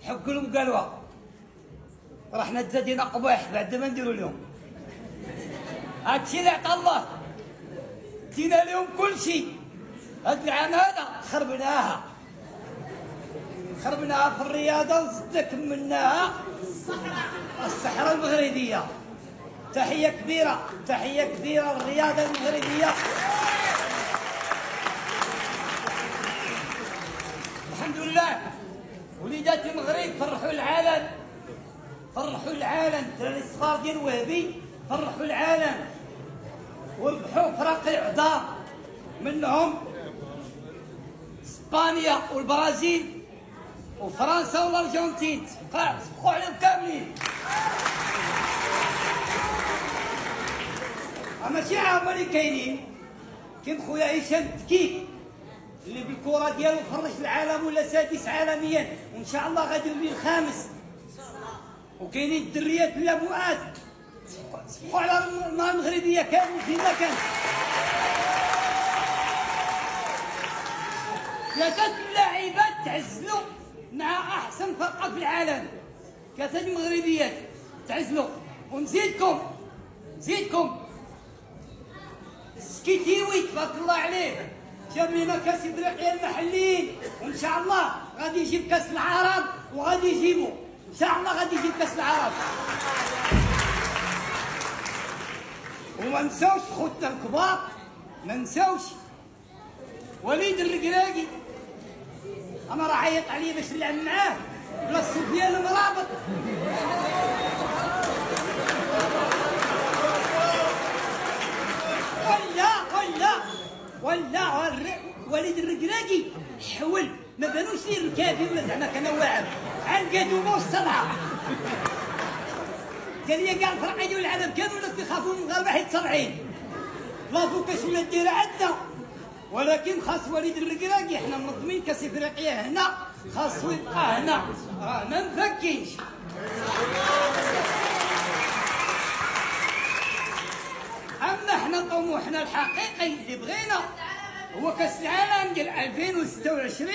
حق لهم قالوا رحنا تزادينا قباح بعد ما نديروا لهم هادشي اللي عطا الله. دينا لهم كل شيء. هاد العام هذا خربناها في الرياضه وزدنا كملناها الصحراء المغربيه. تحيه كبيره للرياضه المغربيه. الحمد لله وليدات المغرب فرحوا العالم. الدراري الصغار ديال وهبي فرحوا العالم وربحوا فرق عظام منهم اسبانيا والبرازيل وفرنسا والارجنتين. سبقوا عليهم كاملين. ماشي هما اللي كاينين خويا هشام تكيك اللي بالكره ديالو خرج العالم ولا سادس عالميا وان شاء الله غادي يولي الخامس. وكاينين الدريات بلا مؤاد سبقوا على المرأة المغربيه كامل فيما كان. ثلاثه اللاعبات تعزلوا مع احسن فرقه في العالم. ثلاثه المغربيات تعزلوا. ونزيدكم سكيتيوي تبارك الله عليه جاب لنا كاس افريقيا المحليين وان شاء الله غادي يجيب كاس العرب وغادي يجيبوا ان شاء الله غادي يجيب كاس العرب. وما نساوش خوتنا الكبار ما نساوش وليد الركراكي. انا راه عيط عليه باش نلعب معاه بلا سفيان المرابط. ولا وليد الركراكي حول ما بانوش ليه الركابي ولا زعما كان واعر عن قادومه والصلعه. قال لي كاع الفرق ديال العالم كانوا ولا كيخافوا من المغاربه حيت صالعين. لافوكاش ولا دايره عندنا ولكن خاص وليد الركراكي. حنا منظمين كاس افريقيا هنا خاصو يبقى هنا راه ما مفكينش. اما حنا طموحنا الحقيقي اللي بغينا هو كاس العالم ديال 2026.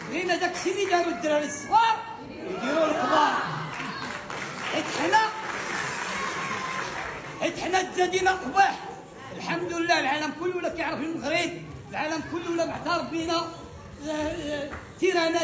بغينا داكشي اللي داروا الدراري الصغار يديروا الكبار. حيت حنا تزادينا قباح. الحمد لله العالم كله ولا كيعرف المغرب. العالم كله ولا معترف بينا تيرانات.